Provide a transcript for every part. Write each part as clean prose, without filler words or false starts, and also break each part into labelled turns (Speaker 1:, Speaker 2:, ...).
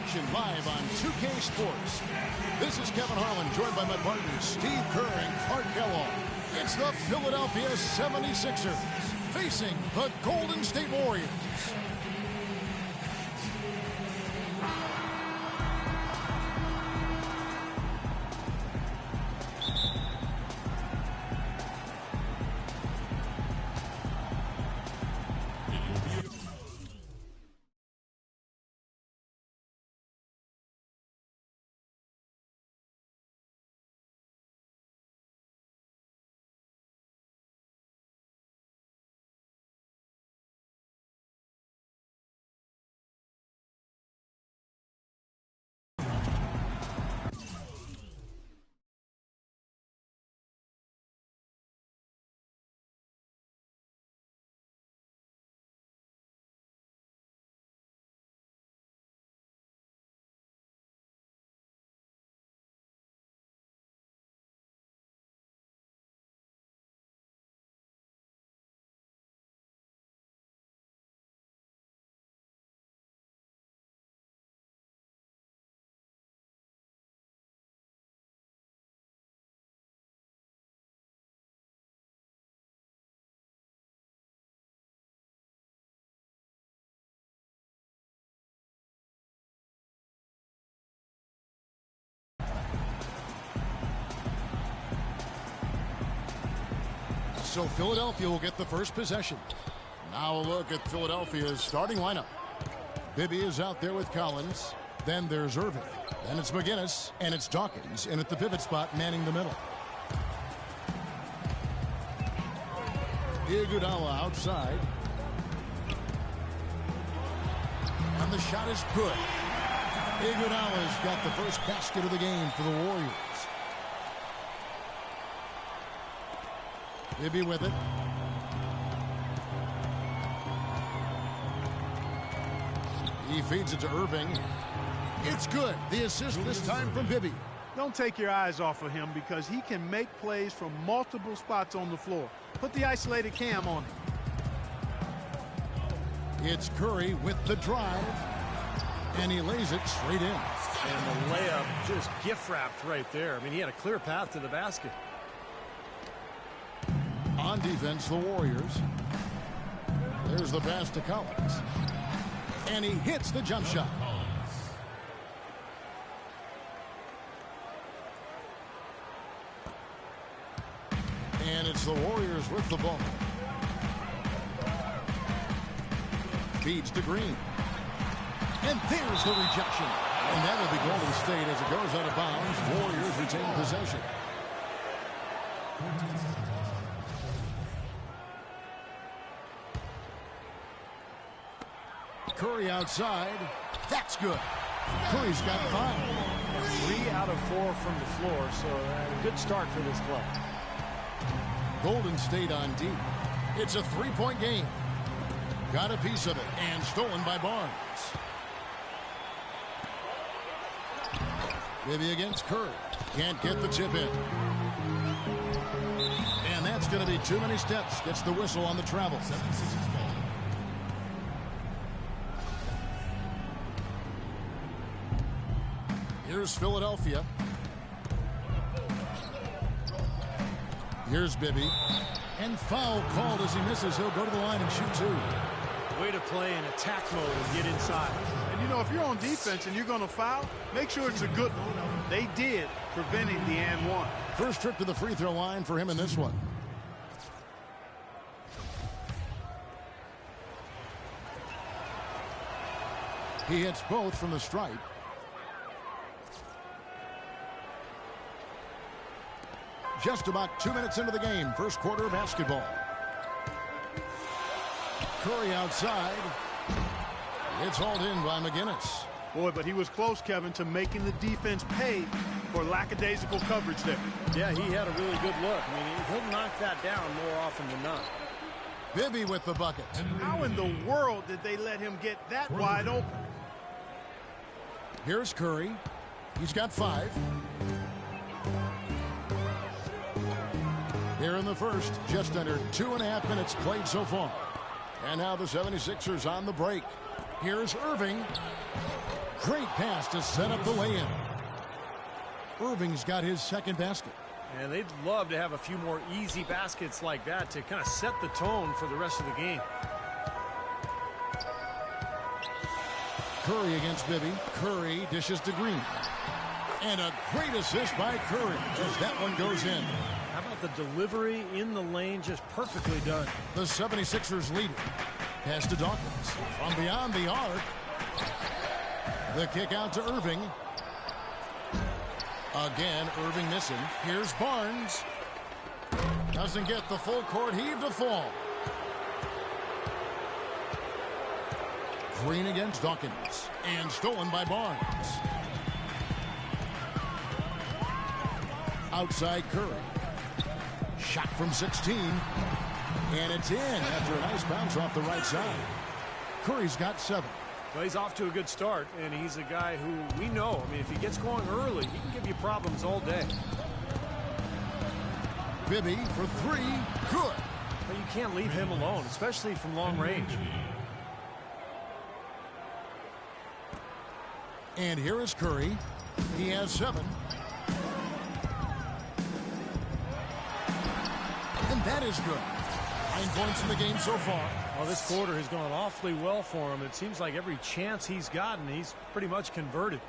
Speaker 1: action live on 2K Sports. This is Kevin Harlan, joined by my partners Steve Kerr and Clark Kellogg. It's the Philadelphia 76ers facing the Golden State Warriors. So Philadelphia will get the first possession. Now a look at Philadelphia's starting lineup. Bibby is out there with Collins. Then there's Irving. Then it's McGinnis. And it's Dawkins in at the pivot spot, manning the middle. Iguodala outside. And the shot is good. Iguodala's got the first basket of the game for the Warriors. Bibby with it. He feeds it to Irving. It's good. The assist this time from Bibby.
Speaker 2: Don't take your eyes off of him because he can make plays from multiple spots on the floor. Put the isolated cam on him.
Speaker 1: It's Curry with the drive. And he lays it straight in.
Speaker 3: And the layup just gift-wrapped right there. I mean, he had a clear path to the basket.
Speaker 1: On defense, the Warriors. There's the pass to Collins. And he hits the jump shot. And it's the Warriors with the ball. Feeds to Green. And there's the rejection. And that will be Golden State as it goes out of bounds. Warriors retain possession. Curry outside. That's good. Curry's got 5.
Speaker 3: 3 out of 4 from the floor, so a good start for this club.
Speaker 1: Golden State on deep. It's a 3-point game. Got a piece of it and stolen by Barnes. Bibby against Curry. Can't get the tip in. And that's going to be too many steps. Gets the whistle on the travel. Here's Philadelphia. Here's Bibby. And foul called as he misses. He'll go to the line and shoot 2.
Speaker 3: Way to play in attack mode and get inside.
Speaker 2: And, you know, if you're on defense and you're going to foul, make sure it's a good one. They did, preventing the and one.
Speaker 1: First trip to the free throw line for him in this one. He hits both from the stripe. Just about 2 minutes into the game. First quarter of basketball. Curry outside. It's hauled in by McGinnis.
Speaker 2: Boy, but he was close, Kevin, to making the defense pay for lackadaisical coverage there.
Speaker 3: Yeah, he had a really good look. I mean, he'll knock that down more often than not.
Speaker 1: Bibby with the bucket.
Speaker 2: How in the world did they let him get that wide open?
Speaker 1: Here's Curry. He's got 5. Here in the first, just under 2.5 minutes played so far. And now the 76ers on the break. Here's Irving. Great pass to set up the lay-in. Irving's got his second basket.
Speaker 3: And they'd love to have a few more easy baskets like that to kind of set the tone for the rest of the game.
Speaker 1: Curry against Bibby. Curry dishes to Green. And a great assist by Curry. Just that one goes in.
Speaker 3: How about the delivery in the lane? Just perfectly done.
Speaker 1: The 76ers lead it. Pass to Dawkins. From beyond the arc. The kick out to Irving. Again, Irving missing. Here's Barnes. Doesn't get the full court heave to fall. Green against Dawkins. And stolen by Barnes. Outside Curry. Shot from 16. And it's in after a nice bounce off the right side. Curry's got 7.
Speaker 3: Well, he's off to a good start, and he's a guy who we know. I mean, if he gets going early, he can give you problems all day.
Speaker 1: Bibby for 3. Good.
Speaker 3: But you can't leave him alone, especially from long range.
Speaker 1: And here is Curry. He has 7. And that is good. 9 points in the game so far.
Speaker 3: Well, this quarter has gone awfully well for him. It seems like every chance he's gotten, he's pretty much converted.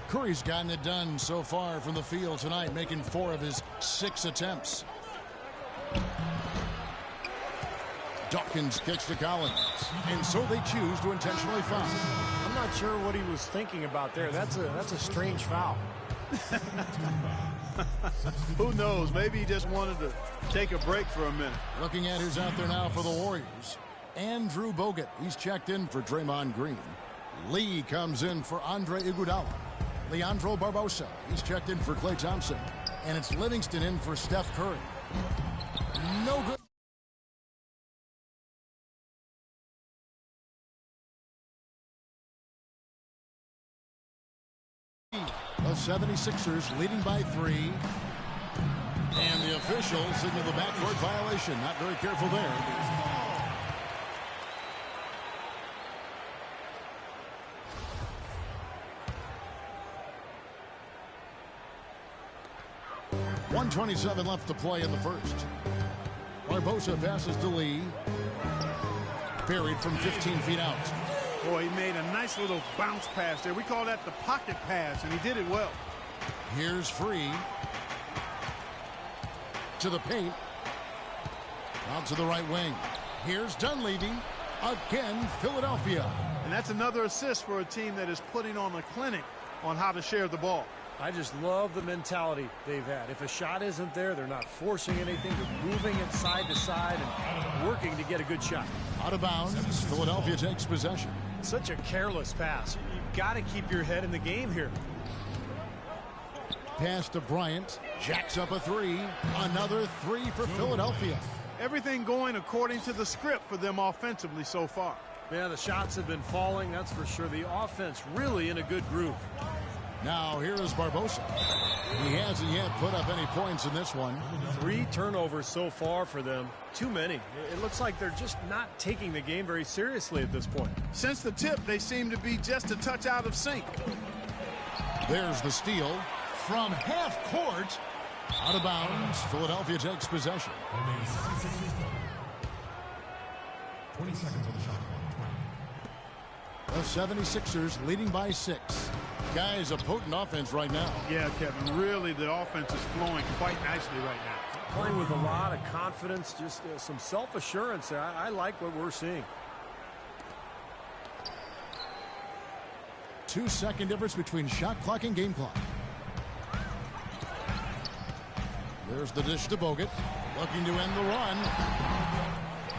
Speaker 1: Curry's gotten it done so far from the field tonight, making 4 of his 6 attempts. Dawkins kicks to Collins, and so they choose to intentionally foul.
Speaker 3: I'm not sure what he was thinking about there. That's a strange foul.
Speaker 2: Who knows? Maybe he just wanted to take a break for a minute.
Speaker 1: Looking at who's out there now for the Warriors. Andrew Bogut. He's checked in for Draymond Green. Lee comes in for Andre Iguodala. Leandro Barbosa. He's checked in for Klay Thompson. And it's Livingston in for Steph Curry. No good. The 76ers leading by 3. And the officials signal the backcourt violation. Not very careful there. .127 left to play in the first. Barbosa passes to Lee. Buried from 15 feet out.
Speaker 2: Boy, he made a nice little bounce pass there. We call that the pocket pass, and he did it well.
Speaker 1: Here's Free. To the paint. Out to the right wing. Here's Dunleavy. Again, Philadelphia.
Speaker 2: And that's another assist for a team that is putting on a clinic on how to share the ball.
Speaker 3: I just love the mentality they've had. If a shot isn't there, they're not forcing anything. They're moving it side to side and working to get a good shot.
Speaker 1: Out of bounds. Philadelphia takes possession.
Speaker 3: Such a careless pass. You've got to keep your head in the game here.
Speaker 1: Pass to Bryant. Jacks up a 3. Another 3 for Philadelphia.
Speaker 2: Everything going according to the script for them offensively so far.
Speaker 3: Yeah, the shots have been falling, that's for sure. The offense really in a good groove.
Speaker 1: Now here is Barbosa. He hasn't yet put up any points in this one.
Speaker 3: 3 turnovers so far for them. Too many. It looks like they're just not taking the game very seriously at this point.
Speaker 2: Since the tip, they seem to be just a touch out of sync.
Speaker 1: There's the steal from half court. Out of bounds. Philadelphia takes possession.
Speaker 4: 20 seconds on the shot clock.
Speaker 1: The 76ers leading by 6. Guys, a potent offense right now.
Speaker 2: Yeah, Kevin, really the offense is flowing quite nicely right now.
Speaker 3: Playing with a lot of confidence, just some self-assurance. I like what we're seeing.
Speaker 1: 2-second difference between shot clock and game clock. There's the dish to Bogut. Looking to end the run.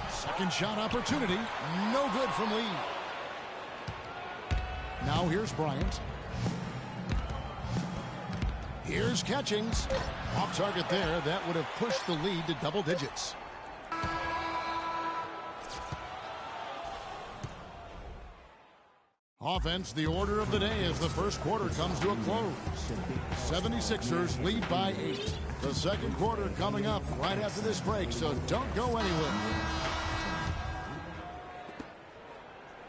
Speaker 1: Second shot opportunity. No good from Lee. Now here's Bryant. Here's Catchings. Off target there. That would have pushed the lead to double digits. Offense, the order of the day as the first quarter comes to a close. 76ers lead by 8. The second quarter coming up right after this break, so don't go anywhere.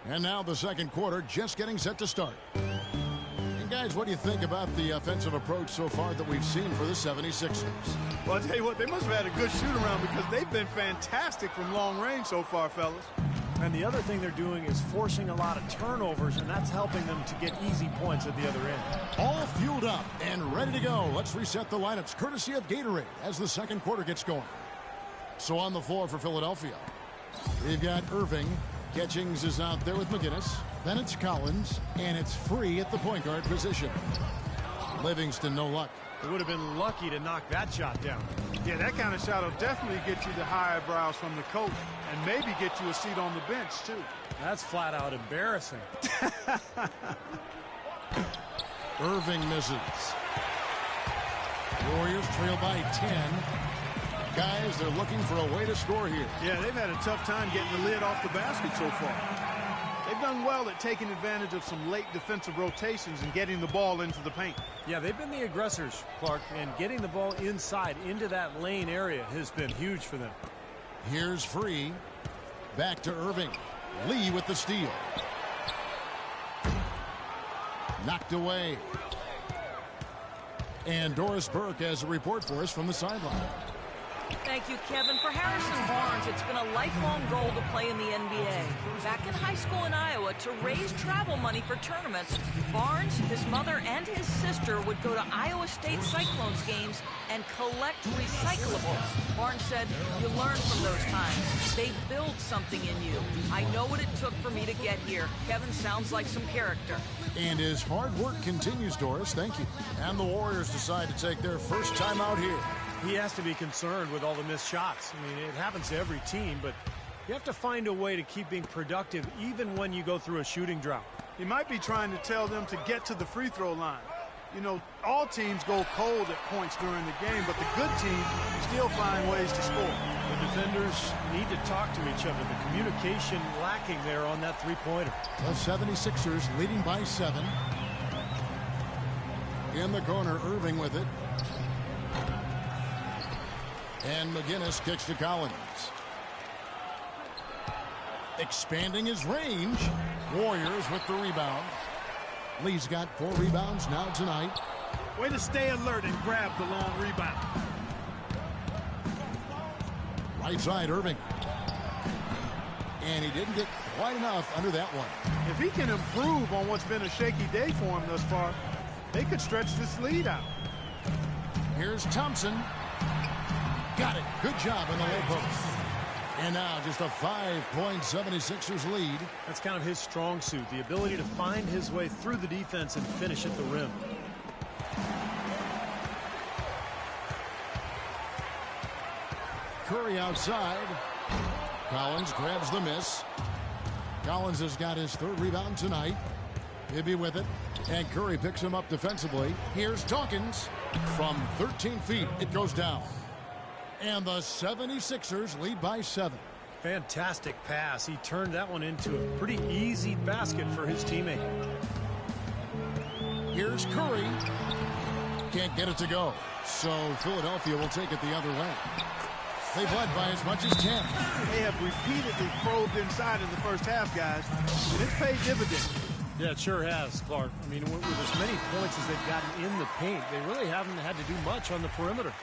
Speaker 1: And now the second quarter just getting set to start. And guys, what do you think about the offensive approach so far that we've seen for the 76ers?
Speaker 2: Well, I'll tell you what, they must have had a good shoot-around because they've been fantastic from long range so far, fellas.
Speaker 3: And the other thing they're doing is forcing a lot of turnovers, and that's helping them to get easy points at the other end.
Speaker 1: All fueled up and ready to go. Let's reset the lineups courtesy of Gatorade as the second quarter gets going. So on the floor for Philadelphia, we've got Irving. Catchings is out there with McGinnis. Then it's Collins, and it's Free at the point guard position. Livingston, no luck.
Speaker 3: They would have been lucky to knock that shot down.
Speaker 2: Yeah, that kind of shot will definitely get you the high eyebrows from the coach and maybe get you a seat on the bench, too.
Speaker 3: That's flat out embarrassing.
Speaker 1: Irving misses. Warriors trail by 10. Guys, they're looking for a way to score here.
Speaker 2: Yeah, they've had a tough time getting the lid off the basket so far. They've done well at taking advantage of some late defensive rotations and getting the ball into the paint.
Speaker 3: Yeah, they've been the aggressors, Clark, and getting the ball inside into that lane area has been huge for them.
Speaker 1: Here's Free. Back to Irving. Lee with the steal. Knocked away. And Doris Burke has a report for us from the sideline.
Speaker 5: Thank you, Kevin. For Harrison Barnes, it's been a lifelong goal to play in the NBA. Back in high school in Iowa, to raise travel money for tournaments, Barnes, his mother, and his sister would go to Iowa State Cyclones games and collect recyclables. Barnes said, "You learn from those times. They build something in you. I know what it took for me to get here." Kevin sounds like some character.
Speaker 1: And his hard work continues, Doris. Thank you. And the Warriors decide to take their first time out here.
Speaker 3: He has to be concerned with all the missed shots. I mean, it happens to every team, but you have to find a way to keep being productive even when you go through a shooting drought.
Speaker 2: He might be trying to tell them to get to the free throw line. You know, all teams go cold at points during the game, but the good teams still find ways to score.
Speaker 3: The defenders need to talk to each other. The communication lacking there on that three-pointer.
Speaker 1: The 76ers leading by 7. In the corner, Irving with it. And McGinnis kicks to Collins. Expanding his range. Warriors with the rebound. Lee's got 4 rebounds now tonight.
Speaker 2: Way to stay alert and grab the long rebound.
Speaker 1: Right side, Irving. And he didn't get quite enough under that one.
Speaker 2: If he can improve on what's been a shaky day for him thus far, they could stretch this lead out.
Speaker 1: Here's Thompson. Got it. Good job in the low post. And now just a 5-point 76ers lead.
Speaker 3: That's kind of his strong suit, the ability to find his way through the defense and finish at the rim.
Speaker 1: Curry outside. Collins grabs the miss. Collins has got his 3rd rebound tonight. Bibby with it. And Curry picks him up defensively. Here's Dawkins. From 13 feet, it goes down. And the 76ers lead by 7.
Speaker 3: Fantastic pass. He turned that one into a pretty easy basket for his teammate.
Speaker 1: Here's Curry. Can't get it to go. So Philadelphia will take it the other way. They've led by as much as 10.
Speaker 2: They have repeatedly probed inside in the first half, guys, and it's paid dividends.
Speaker 3: Yeah, it sure has, Clark. I mean, with as many points as they've gotten in the paint, they really haven't had to do much on the perimeter.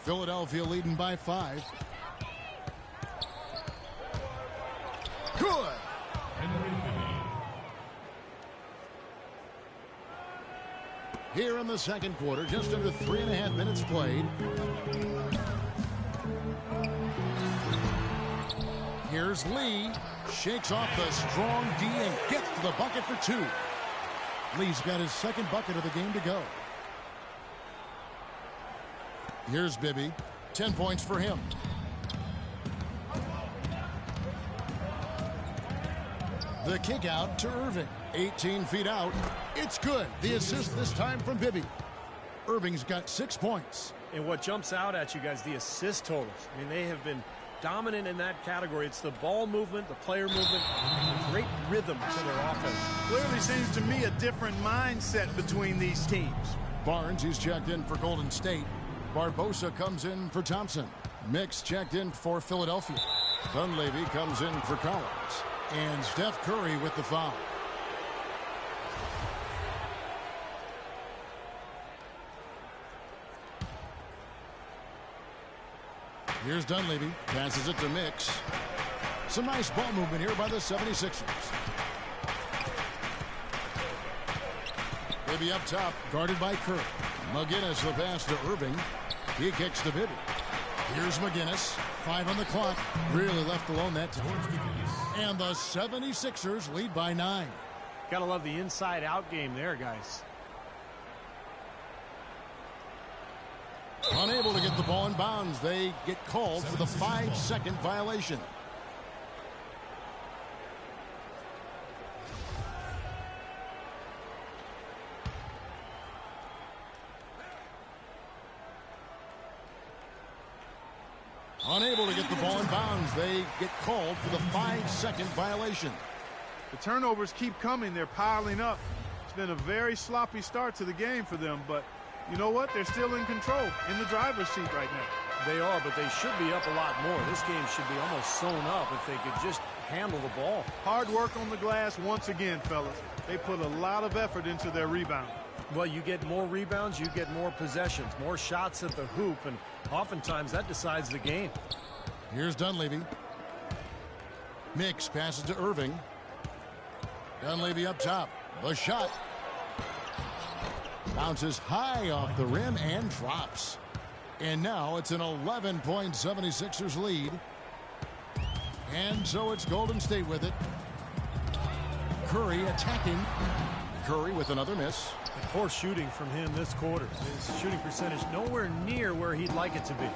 Speaker 1: Philadelphia leading by 5. Good. Here in the second quarter, just under 3.5 minutes played. Here's Lee. Shakes off the strong D and gets to the bucket for 2. Lee's got his 2nd bucket of the game to go. Here's Bibby. 10 points for him. The kick out to Irving. 18 feet out. It's good. The assist this time from Bibby. Irving's got 6 points.
Speaker 3: And what jumps out at you guys, the assist totals. I mean, they have been dominant in that category. It's the ball movement, the player movement, great rhythm to their offense.
Speaker 2: Clearly seems to me a different mindset between these teams.
Speaker 1: Barnes, he's checked in for Golden State. Barbosa comes in for Thompson. Mix checked in for Philadelphia. Dunleavy comes in for Collins. And Steph Curry with the foul. Here's Dunleavy. Passes it to Mix. Some nice ball movement here by the 76ers. Bibby up top, guarded by Curry. McGinnis the pass to Irving. He kicks to Bibby. Here's McGinnis. 5 on the clock. Really left alone that time. And the 76ers lead by 9.
Speaker 3: Gotta love the inside-out game there, guys.
Speaker 1: Unable to get the ball in bounds. They get called for the 5-second violation. Unable to get the ball in bounds. They get called for the 5-second violation.
Speaker 2: The turnovers keep coming. They're piling up. It's been a very sloppy start to the game for them, but you know what? They're still in control, in the driver's seat right now.
Speaker 3: They are, but they should be up a lot more. This game should be almost sewn up if they could just handle the ball.
Speaker 2: Hard work on the glass once again, fellas. They put a lot of effort into their rebound.
Speaker 3: Well, you get more rebounds, you get more possessions, more shots at the hoop, and oftentimes that decides the game.
Speaker 1: Here's Dunleavy. Mix passes to Irving. Dunleavy up top. The shot. Bounces high off the rim and drops. And now it's an 11-point 76ers lead. And so it's Golden State with it. Curry attacking. Curry with another miss.
Speaker 3: Poor shooting from him this quarter. His shooting percentage nowhere near where he'd like it to be.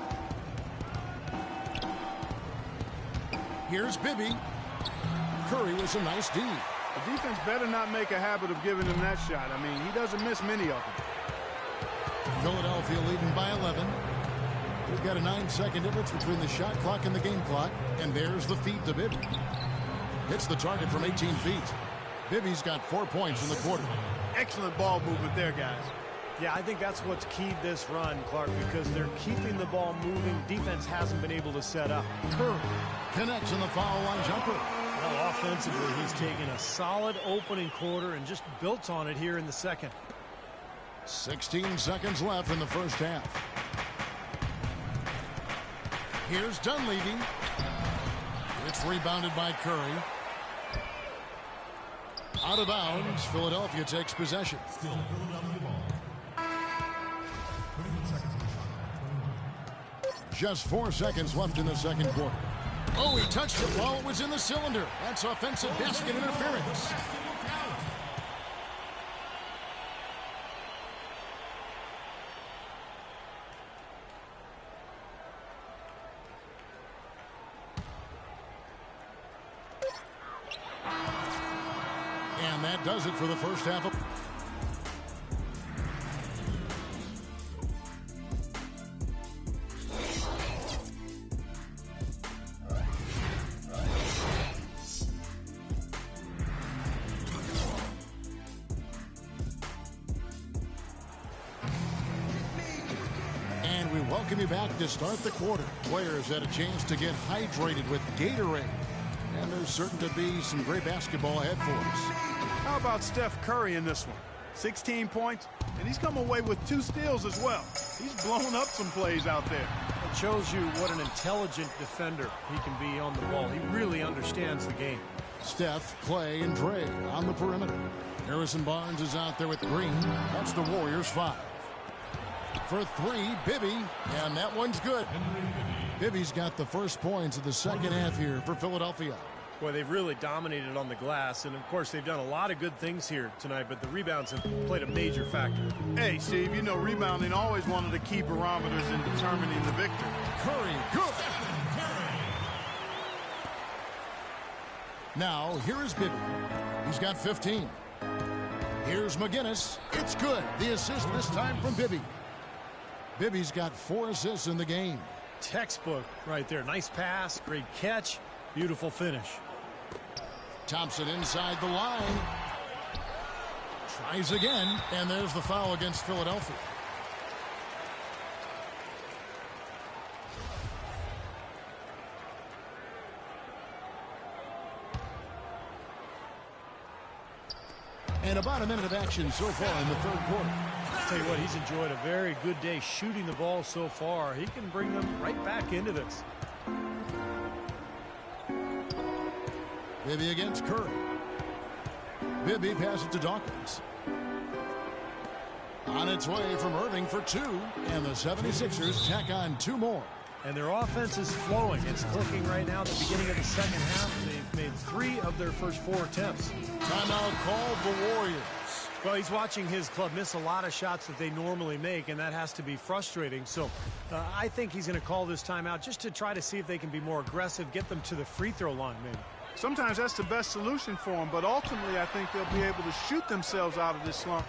Speaker 1: Here's Bibby. Curry with a nice D.
Speaker 2: The defense better not make a habit of giving him that shot. I mean, he doesn't miss many of them.
Speaker 1: Philadelphia leading by 11. We've got a 9-second difference between the shot clock and the game clock. And there's the feed to Bibby. Hits the target from 18 feet. Bibby's got 4 points in the quarter.
Speaker 2: Excellent ball movement there, guys.
Speaker 3: Yeah, I think that's what's keyed this run, Clark, because they're keeping the ball moving. Defense hasn't been able to set up.
Speaker 1: Curry connects on the foul line jumper.
Speaker 3: Well, offensively, he's taken a solid opening quarter and just built on it here in the second.
Speaker 1: 16 seconds left in the first half. Here's Dunleavy. It's rebounded by Curry. Out of bounds. Philadelphia takes possession.
Speaker 4: Still Philadelphia ball. 21 seconds on the shot.
Speaker 1: Just 4 seconds left in the second quarter. Oh, he touched it while it was in the cylinder. That's offensive basket interference. And that does it for the first half of... And we welcome you back to start the quarter. Players had a chance to get hydrated with Gatorade. And there's certain to be some great basketball ahead for us.
Speaker 2: How about Steph Curry in this one? 16 points, and he's come away with 2 steals as well. He's blown up some plays out there.
Speaker 3: It shows you what an intelligent defender he can be on the ball. He really understands the game.
Speaker 1: Steph, Clay, and Dre on the perimeter. Harrison Barnes is out there with Green. That's the Warriors 5. For 3, Bibby, and that one's good. Bibby's got the first points of the second half here for Philadelphia.
Speaker 3: Boy, they've really dominated on the glass, and of course they've done a lot of good things here tonight, but the rebounds have played a major factor.
Speaker 2: Hey, Steve, you know rebounding always one of the key barometers in determining the victory.
Speaker 1: Curry, good. Now, here is Bibby. He's got 15. Here's McGinnis. It's good. The assist this time from Bibby. Bibby's got 4 assists in the game.
Speaker 3: Textbook right there. Nice pass, great catch, beautiful finish.
Speaker 1: Thompson inside the line. Tries again, and there's the foul against Philadelphia. And about a minute of action so far in the third quarter.
Speaker 3: I'll tell you what, he's enjoyed a very good day shooting the ball so far. He can bring them right back into this.
Speaker 1: Bibby against Curry. Bibby passes to Dawkins. On its way from Irving for two, and the 76ers tack on two more.
Speaker 3: And their offense is flowing. It's clicking right now at the beginning of the second half. They've made 3 of their first 4 attempts.
Speaker 1: Timeout called the Warriors.
Speaker 3: Well, he's watching his club miss a lot of shots that they normally make, and that has to be frustrating. So I think he's going to call this timeout just to try to see if they can be more aggressive, get them to the free throw line maybe.
Speaker 2: Sometimes that's the best solution for them, but ultimately I think they'll be able to shoot themselves out of this slump.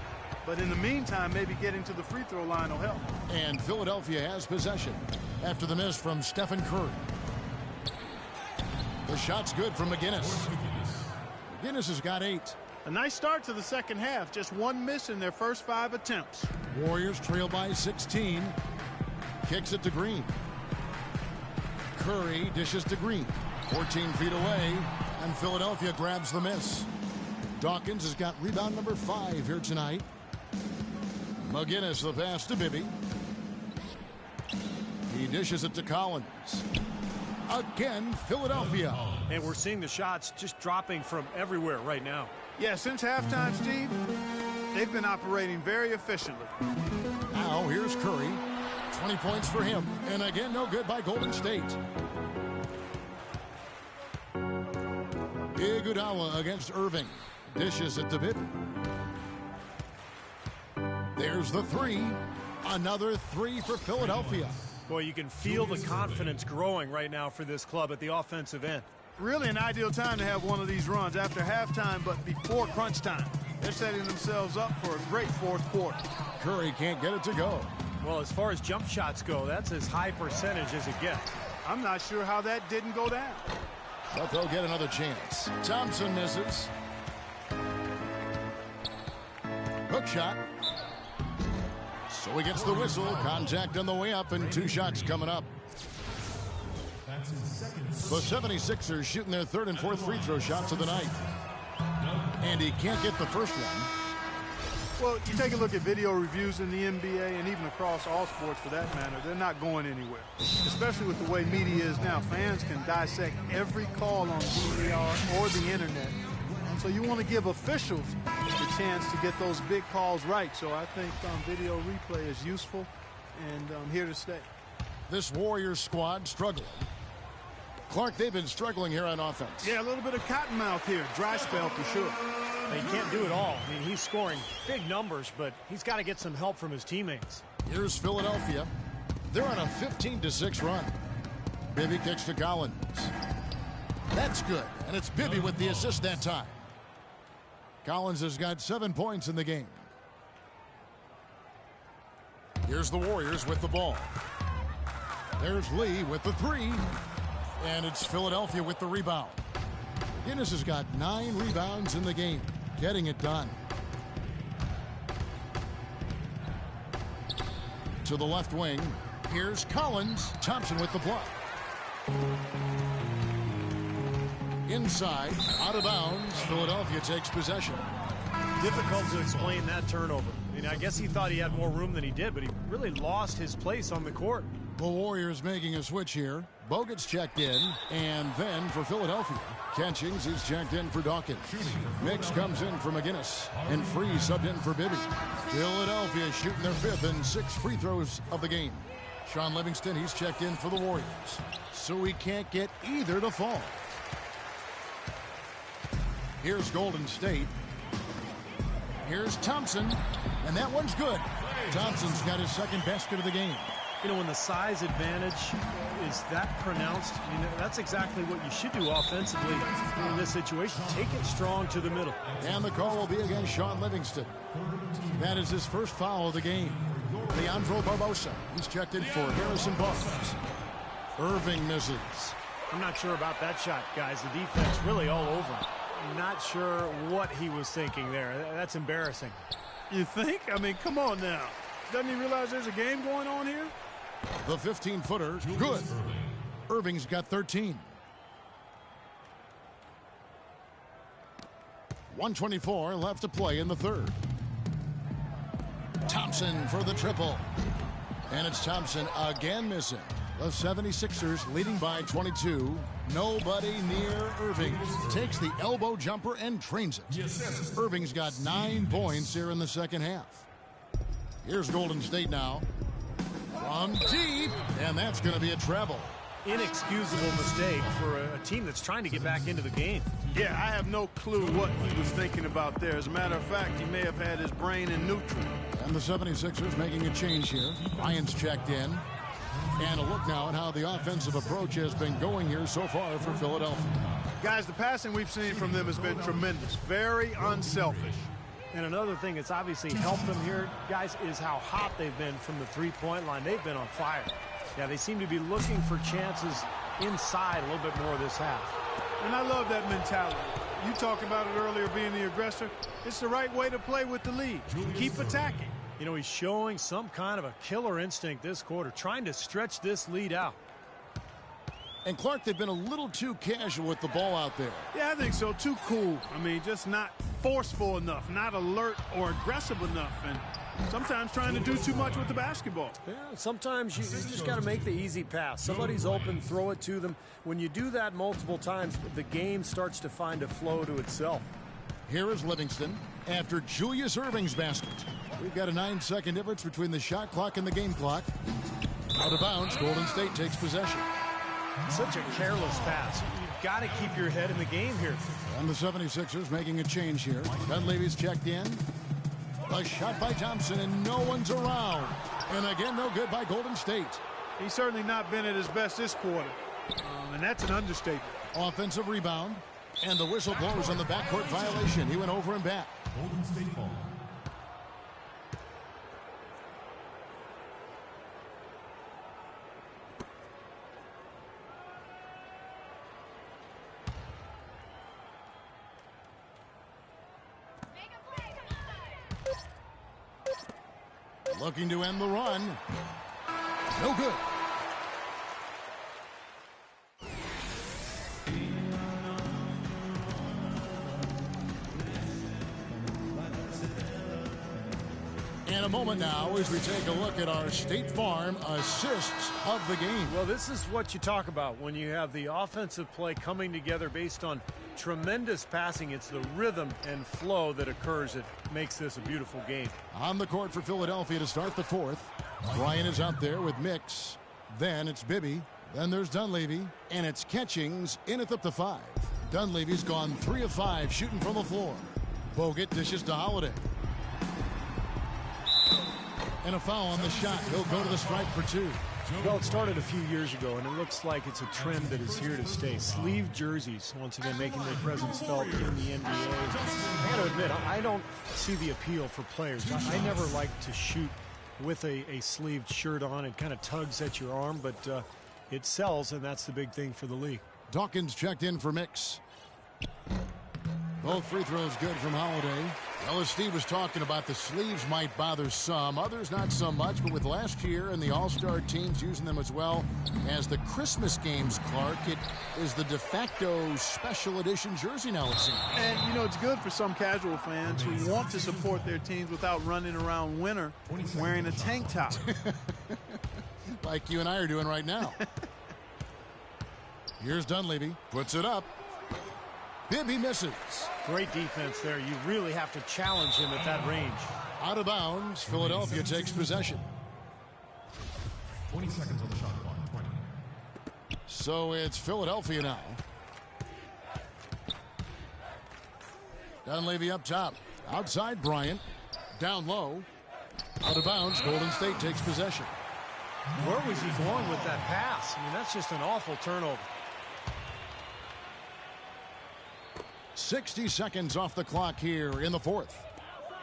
Speaker 2: But in the meantime, maybe getting to the free throw line will help.
Speaker 1: And Philadelphia has possession after the miss from Stephen Curry. The shot's good from McGinnis. McGinnis has got 8.
Speaker 2: A nice start to the second half. Just 1 miss in their first 5 attempts.
Speaker 1: Warriors trail by 16. Kicks it to Green. Curry dishes to Green. 14 feet away, and Philadelphia grabs the miss. Dawkins has got rebound number 5 here tonight. McGinnis the pass to Bibby. He dishes it to Collins. Again, Philadelphia.
Speaker 3: And we're seeing the shots just dropping from everywhere right now.
Speaker 2: Yeah, since halftime, Steve, they've been operating very efficiently.
Speaker 1: Now here's Curry. 20 points for him. And again, no good by Golden State. Iguodala against Irving. Dishes it to Bibby. There's the 3. Another 3 for Philadelphia.
Speaker 3: Boy, you can feel the confidence growing right now for this club at the offensive end.
Speaker 2: Really an ideal time to have one of these runs after halftime, but before crunch time. They're setting themselves up for a great fourth quarter.
Speaker 1: Curry can't get it to go.
Speaker 3: Well, as far as jump shots go, that's as high percentage as it gets.
Speaker 2: I'm not sure how that didn't go down.
Speaker 1: But they'll get another chance. Thompson misses. Hook shot. So he gets the whistle. Contact on the way up, and 2 shots coming up. The 76ers shooting their 3rd and 4th free throw shots of the night. And he can't get the first one.
Speaker 2: Well, you take a look at video reviews in the NBA and even across all sports for that matter, they're not going anywhere. Especially with the way media is now. Fans can dissect every call on DVR or the internet. And so you want to give officials the chance to get those big calls right. So I think video replay is useful and here to stay.
Speaker 1: This Warriors squad struggling. Clark, they've been struggling here on offense.
Speaker 2: Yeah, a little bit of cottonmouth here. Dry spell for sure.
Speaker 3: He can't do it all. I mean, he's scoring big numbers, but he's got to get some help from his teammates.
Speaker 1: Here's Philadelphia. They're on a 15-6 run. Bibby kicks to Collins. That's good, and it's Bibby with the assist that time. Collins has got 7 points in the game. Here's the Warriors with the ball. There's Lee with the 3. And it's Philadelphia with the rebound. Guinness has got 9 rebounds in the game. Getting it done. To the left wing. Here's Collins. Thompson with the block. Inside. Out of bounds. Philadelphia takes possession.
Speaker 3: Difficult to explain that turnover. I mean, I guess he thought he had more room than he did, but he really lost his place on the court.
Speaker 1: The Warriors making a switch here. Bogut's checked in, and then for Philadelphia, Catchings is checked in for Dawkins. Mix comes in for McGinnis, and Free subbed in for Bibby. Philadelphia shooting their 5th and 6th free throws of the game. Sean Livingston, he's checked in for the Warriors, so he can't get either to fall. Here's Golden State. Here's Thompson, and that one's good. Thompson's got his 2nd basket of the game.
Speaker 3: You know, when the size advantage is that pronounced, I mean, that's exactly what you should do offensively in this situation. Take it strong to the middle.
Speaker 1: And the call will be against Sean Livingston. That is his first foul of the game. Leandro Barbosa, he's checked in for Harrison Barnes. Irving misses.
Speaker 3: I'm not sure about that shot, guys. The defense really all over him. I'm not sure what he was thinking there. That's embarrassing.
Speaker 2: You think? I mean, come on now. Doesn't he realize there's a game going on here?
Speaker 1: The 15-footer, good. Irving's got 13. 1:24 left to play in the third. Thompson for the triple. And it's Thompson again missing. The 76ers leading by 22. Nobody near Irving. Takes the elbow jumper and trains it. Irving's got 9 points here in the second half. Here's Golden State now. From deep, and that's going to be a treble.
Speaker 3: Inexcusable mistake for a team that's trying to get back into the game.
Speaker 2: Yeah, I have no clue what he was thinking about there. As a matter of fact, he may have had his brain in neutral.
Speaker 1: And the 76ers making a change here. Ryan's checked in. And a look now at how the offensive approach has been going here so far for Philadelphia.
Speaker 2: Guys, the passing we've seen from them has been tremendous. Very unselfish.
Speaker 3: And another thing that's obviously helped them here, guys, is how hot they've been from the three-point line. They've been on fire. Yeah, they seem to be looking for chances inside a little bit more this half.
Speaker 2: And I love that mentality. You talked about it earlier, being the aggressor. It's the right way to play with the lead. Keep attacking.
Speaker 3: You know, he's showing some kind of a killer instinct this quarter, trying to stretch this lead out.
Speaker 1: And Clark, they've been a little too casual with the ball out there.
Speaker 2: Yeah, I think so. Too cool. I mean, just not forceful enough, not alert or aggressive enough, and sometimes trying to do too much with the basketball.
Speaker 3: Yeah, sometimes you just got to make the easy pass. Somebody's open, throw it to them. When you do that multiple times, the game starts to find a flow to itself.
Speaker 1: Here is Livingston after Julius Irving's basket. We've got a 9-second difference between the shot clock and the game clock. Out of bounds, Golden State takes possession.
Speaker 3: Such a careless pass. You've got to keep your head in the game here.
Speaker 1: And the 76ers making a change here. Dunleavy's checked in. A shot by Thompson, and no one's around. And again, no good by Golden State.
Speaker 2: He's certainly not been at his best this quarter. And that's an understatement.
Speaker 1: Offensive rebound. And the whistle blows on the backcourt violation. He went over and back.
Speaker 4: Golden State ball.
Speaker 1: Looking to end the run. No good. In a moment now as we take a look at our State Farm assists of the game.
Speaker 3: Well, this is what you talk about when you have the offensive play coming together based on tremendous passing. It's the rhythm and flow that occurs that makes this a beautiful game.
Speaker 1: On the court for Philadelphia to start the fourth. Bryant is out there with Mix. Then it's Bibby. Then there's Dunleavy. And it's Catchings in at the 5. Dunleavy's gone 3 of 5 shooting from the floor. Bogut dishes to Holiday. And a foul on the shot. He'll go to the stripe for 2.
Speaker 3: Well, it started a few years ago, and it looks like it's a trend that is here to stay. Sleeve jerseys, once again, making their presence felt in the NBA. I got to admit, I don't see the appeal for players. I never like to shoot with a sleeved shirt on. It kind of tugs at your arm, but it sells, and that's the big thing for the league.
Speaker 1: Dawkins checked in for Mix. Both free throws good from Holiday. Well, as Steve was talking about, the sleeves might bother some, others not so much, but with last year and the All-Star teams using them as well as the Christmas games, Clark, it is the de facto special edition jersey now, it seems.
Speaker 2: And, you know, it's good for some casual fans who want to support their teams without running around winter wearing a tank top.
Speaker 1: Like you and I are doing right now. Here's Dunleavy, puts it up. Bibby misses.
Speaker 3: Great defense there. You really have to challenge him at that range.
Speaker 1: Out of bounds, Philadelphia takes possession.
Speaker 4: 20 seconds on the shot clock. 20.
Speaker 1: So it's Philadelphia now. Dunleavy up top. Outside Bryant. Down low. Out of bounds, Golden State takes possession.
Speaker 3: Where was he going with that pass? I mean, that's just an awful turnover.
Speaker 1: 60 seconds off the clock here in the fourth.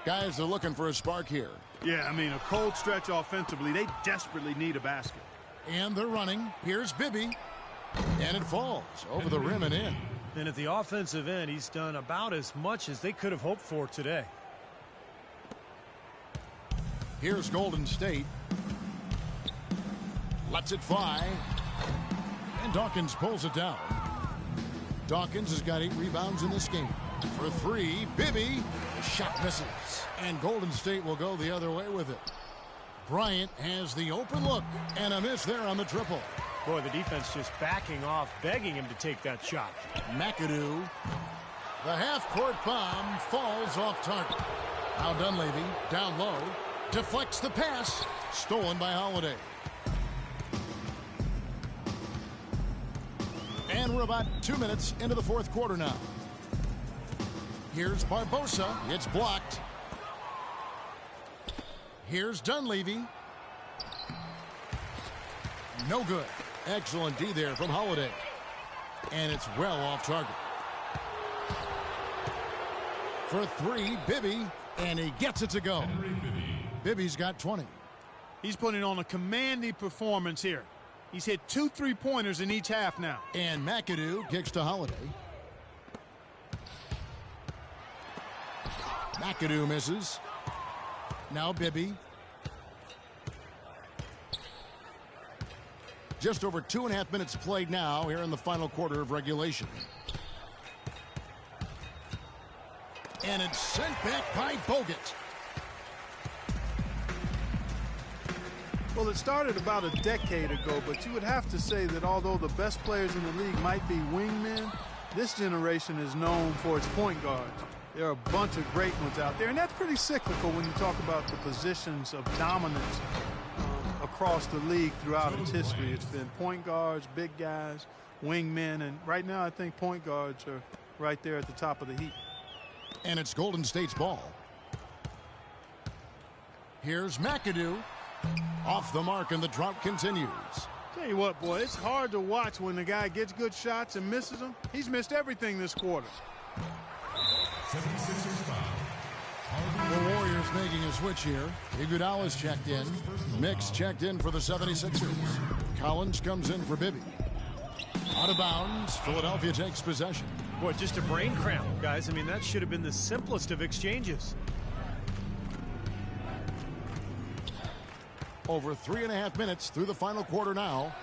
Speaker 1: Guys are looking for a spark here.
Speaker 2: Yeah, I mean, a cold stretch offensively. They desperately need a basket.
Speaker 1: And they're running. Here's Bibby. And it falls over the rim and in.
Speaker 3: And at the offensive end, he's done about as much as they could have hoped for today.
Speaker 1: Here's Golden State. Lets it fly. And Dawkins pulls it down. Dawkins has got 8 rebounds in this game. For 3, Bibby. Shot misses. And Golden State will go the other way with it. Bryant has the open look. And a miss there on the triple.
Speaker 3: Boy, the defense just backing off, begging him to take that shot.
Speaker 1: McAdoo. The half-court bomb falls off target. Now Dunleavy down low. Deflects the pass. Stolen by Holiday. And we're about 2 minutes into the fourth quarter now. Here's Barbosa. It's blocked. Here's Dunleavy. No good. Excellent D there from Holiday. And it's well off target. For 3, Bibby. And he gets it to go. Bibby's got 20.
Speaker 2: He's putting on a commanding performance here. He's hit 2 3-pointers in each half now.
Speaker 1: And McAdoo kicks to Holiday. McAdoo misses. Now Bibby. Just over 2.5 minutes played now here in the final quarter of regulation. And it's sent back by Bogut.
Speaker 2: Well, it started about a decade ago, but you would have to say that although the best players in the league might be wingmen, this generation is known for its point guards. There are a bunch of great ones out there, and that's pretty cyclical when you talk about the positions of dominance across the league throughout its history. It's been point guards, big guys, wingmen, and right now I think point guards are right there at the top of the heap.
Speaker 1: And it's Golden State's ball. Here's McAdoo. Off the mark, and the drought continues.
Speaker 2: Tell you what, boy, it's hard to watch when the guy gets good shots and misses them. He's missed everything this quarter.
Speaker 4: 76ers foul.
Speaker 1: The Warriors making a switch here. Iguodala's checked in. Mix checked in for the 76ers. Collins comes in for Bibby. Out of bounds. Philadelphia takes possession.
Speaker 3: Boy, just a brain cramp, guys. I mean, that should have been the simplest of exchanges.
Speaker 1: Over 3.5 minutes through the final quarter now.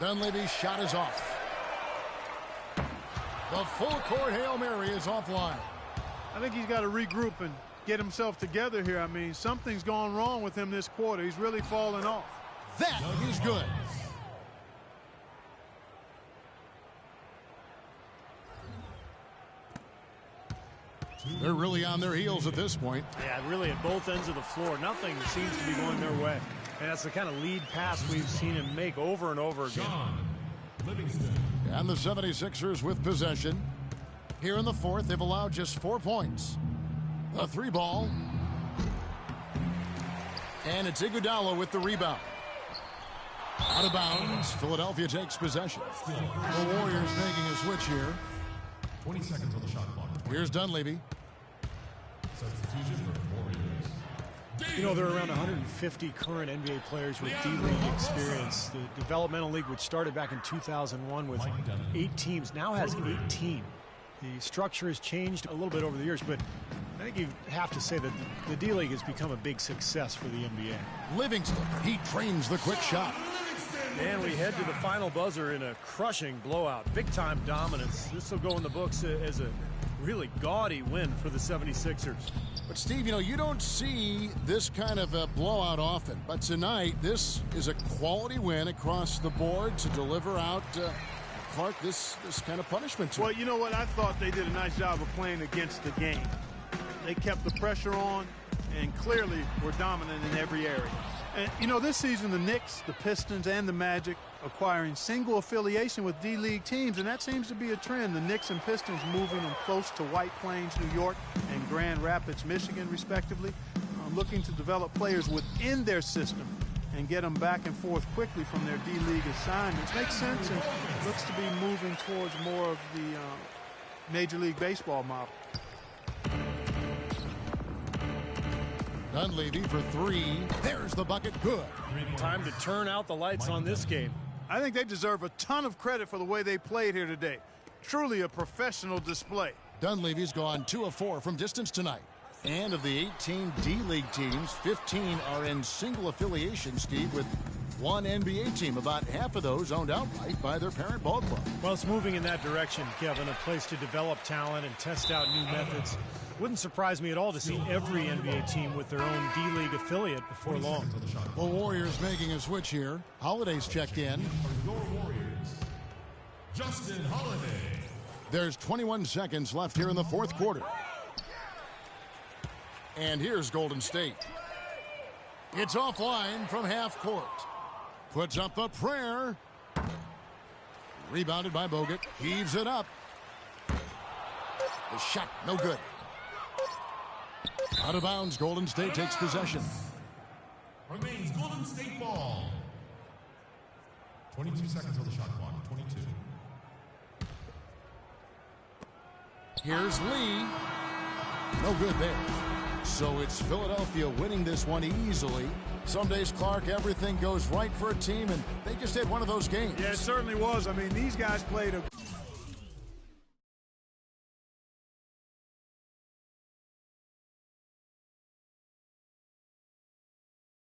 Speaker 1: Dunleavy's shot is off. The full court Hail Mary is offline.
Speaker 2: I think he's got to regroup and get himself together here. I mean, something's gone wrong with him this quarter. He's really fallen off.
Speaker 1: That is good. They're really on their heels at this point.
Speaker 3: Yeah, really at both ends of the floor. Nothing seems to be going their way. And that's the kind of lead pass we've seen him make over and over again.
Speaker 1: And the 76ers with possession. Here in the fourth, they've allowed just 4 points. A 3 ball. And it's Iguodala with the rebound. Out of bounds. Philadelphia takes possession. The Warriors making a switch here.
Speaker 4: 20 seconds on the shot clock.
Speaker 1: Here's Dunleavy.
Speaker 4: Substitution for Warriors.
Speaker 3: You know, there are around 150 current NBA players with D-League experience. The developmental league, which started back in 2001 with 8 teams, now has 18. The structure has changed a little bit over the years, but I think you have to say that the D-League has become a big success for the NBA.
Speaker 1: Livingston, he trains the quick shot.
Speaker 3: And we head to the final buzzer in a crushing blowout. Big-time dominance. This will go in the books as a really gaudy win for the 76ers.
Speaker 1: But, Steve, you know, you don't see this kind of a blowout often. But tonight, this is a quality win across the board to deliver out, Clark, this kind of punishment.
Speaker 2: Well, you know what? I thought they did a nice job of playing against the game. They kept the pressure on and clearly were dominant in every area. And, you know, this season, the Knicks, the Pistons, and the Magic acquiring single affiliation with D-League teams, and that seems to be a trend. The Knicks and Pistons moving them close to White Plains, New York, and Grand Rapids, Michigan, respectively, looking to develop players within their system and get them back and forth quickly from their D-League assignments. Makes sense and looks to be moving towards more of the Major League Baseball model.
Speaker 1: Dunleavy for 3. There's the bucket. Good.
Speaker 3: Time to turn out the lights on this game.
Speaker 2: I think they deserve a ton of credit for the way they played here today. Truly a professional display.
Speaker 1: Dunleavy's gone 2 of 4 from distance tonight. And of the 18 D-League teams, 15 are in single affiliation, Steve, with one NBA team, about half of those owned outright by their parent ball club.
Speaker 3: Well, it's moving in that direction, Kevin, a place to develop talent and test out new methods. Wouldn't surprise me at all to see every NBA team with their own D-League affiliate before long.
Speaker 1: The Warriors making a switch here. Holiday's checked in.
Speaker 4: Your Warriors, Justin Holiday.
Speaker 1: There's 21 seconds left here in the fourth quarter. And here's Golden State. It's offline from half court. Puts up the prayer. Rebounded by Bogut. Heaves it up. The shot, no good. Out of bounds, Golden State takes possession.
Speaker 4: Remains Golden State ball. 22 seconds on the shot clock. 22.
Speaker 1: Here's Lee. No good there. So it's Philadelphia winning this one easily. Some days, Clark, everything goes right for a team, and they just had one of those games.
Speaker 2: Yeah, it certainly was. I mean, these guys played a